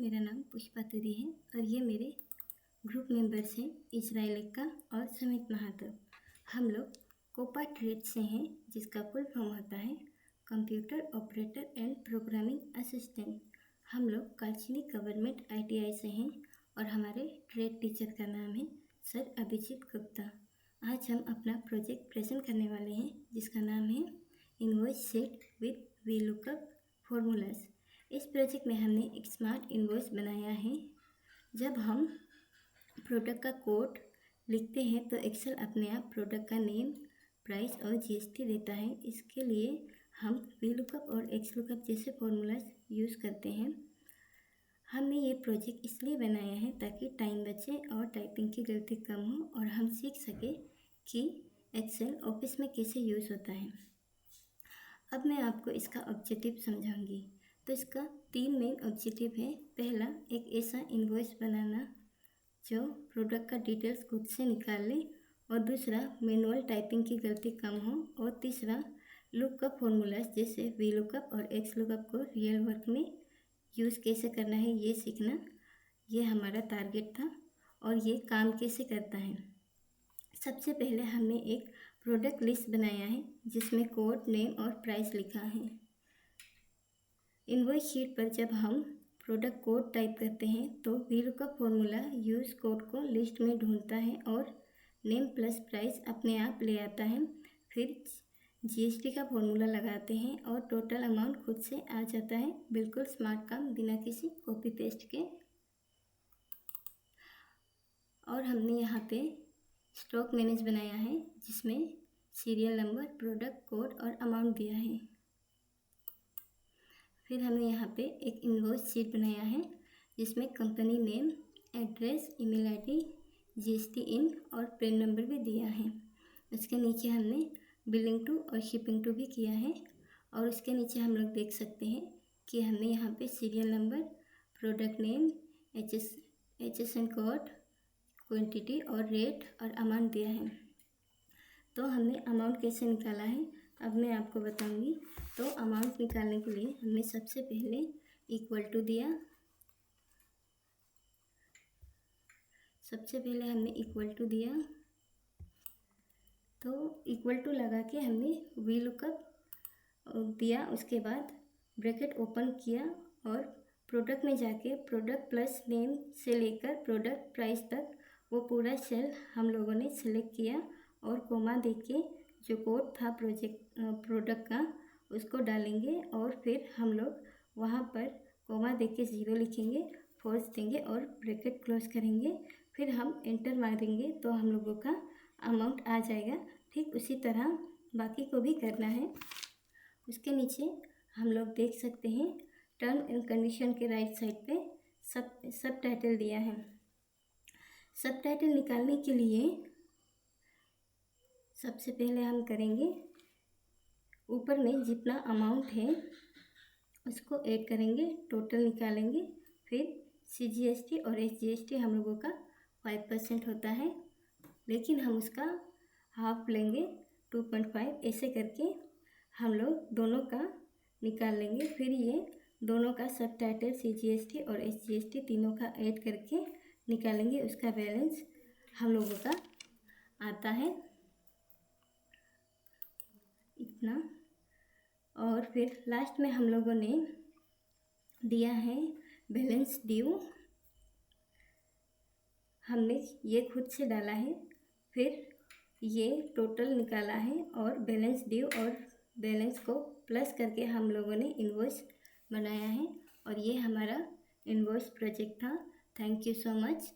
मेरा नाम पुष्पा तुरी है और ये मेरे ग्रुप मेंबर्स हैं इजराइल एक्का और समित महातो। हम लोग कोपा ट्रेड से हैं, जिसका फुल फॉर्म होता है computer operator and programming assistant. हम लोग कालचिनी गवर्नमेंट ITI से हैं और हमारे ट्रेड टीचर का नाम है सर अभिजीत गुप्ता। आज हम अपना प्रोजेक्ट प्रेजेंट करने वाले हैं, जिसका नाम है invoice sheet with VLOOKUP formulas. इस प्रोजेक्ट में हमने एक स्मार्ट इनवॉइस बनाया है। जब हम प्रोडक्ट का कोड लिखते हैं तो एक्सेल अपने आप प्रोडक्ट का नेम, प्राइस और GST देता है। इसके लिए हम VLOOKUP और XLOOKUP जैसे फॉर्मूलाज यूज़ करते हैं। हमने ये प्रोजेक्ट इसलिए बनाया है ताकि टाइम बचे और टाइपिंग की गलती कम हो और हम सीख सकें कि एक्सेल ऑफिस में कैसे यूज़ होता है। अब मैं आपको इसका ऑब्जेक्टिव समझाऊंगी। तो इसका 3 मेन ऑब्जेक्टिव है। पहला, एक ऐसा इनवॉइस बनाना जो प्रोडक्ट का डिटेल्स खुद से निकाल ले, और दूसरा, मैनुअल टाइपिंग की गलती कम हो, और तीसरा, लुकअप फॉर्मूलाज जैसे VLOOKUP और XLOOKUP को रियल वर्क में यूज़ कैसे करना है ये सीखना। ये हमारा टारगेट था और ये काम कैसे करता है। सबसे पहले हमने एक प्रोडक्ट लिस्ट बनाया है जिसमें कोड, नेम और प्राइस लिखा है। इनवॉइस शीट पर जब हम प्रोडक्ट कोड टाइप करते हैं तो VLOOKUP फॉर्मूला यूज़ कोड को लिस्ट में ढूंढता है और नेम प्लस प्राइस अपने आप ले आता है। फिर GST का फॉर्मूला लगाते हैं और टोटल अमाउंट खुद से आ जाता है। बिल्कुल स्मार्ट काम, बिना किसी कॉपी पेस्ट के। और हमने यहाँ पे स्टॉक मैनेज बनाया है जिसमें सीरियल नंबर, प्रोडक्ट कोड और अमाउंट दिया है। फिर हमने यहाँ पे एक इनवॉइस शीट बनाया है जिसमें company name, address, email ID, GST इन और पैन नंबर भी दिया है। उसके नीचे हमने बिलिंग टू और शिपिंग टू भी किया है। और उसके नीचे हम लोग देख सकते हैं कि हमने यहाँ पे serial number, product name, HSN code, quantity और रेट और अमाउंट दिया है। तो हमने अमाउंट कैसे निकाला है अब मैं आपको बताऊंगी। तो अमाउंट निकालने के लिए हमने सबसे पहले इक्वल टू दिया। तो इक्वल टू लगा के हमने VLOOKUP दिया। उसके बाद ब्रैकेट ओपन किया और प्रोडक्ट में जाके प्रोडक्ट प्लस नेम से लेकर प्रोडक्ट प्राइस तक वो पूरा सेल हम लोगों ने सिलेक्ट किया और कोमा देके जो कोड था प्रोडक्ट का उसको डालेंगे और फिर हम लोग वहाँ पर कोमा देके 0 लिखेंगे, फॉल्स देंगे और ब्रैकेट क्लोज करेंगे। फिर हम एंटर मारेंगे तो हम लोगों का अमाउंट आ जाएगा। ठीक उसी तरह बाकी को भी करना है। उसके नीचे हम लोग देख सकते हैं टर्म एंड कंडीशन के राइट साइड पे सब टाइटल दिया है। सब टाइटल निकालने के लिए सबसे पहले हम करेंगे ऊपर में जितना अमाउंट है उसको ऐड करेंगे, टोटल निकालेंगे। फिर CGST और SGST हम लोगों का 5% होता है, लेकिन हम उसका हाफ लेंगे 2.5। ऐसे करके हम लोग दोनों का निकाल लेंगे। फिर ये दोनों का सब टाइटल CGST और SGST तीनों का ऐड करके निकालेंगे। उसका बैलेंस हम लोगों का आता है इतना। और फिर लास्ट में हम लोगों ने दिया है बैलेंस ड्यू। हमने ये खुद से डाला है, फिर ये टोटल निकाला है और बैलेंस ड्यू और बैलेंस को प्लस करके हम लोगों ने इनवॉइस बनाया है। और ये हमारा इनवॉइस प्रोजेक्ट था। Thank you so much.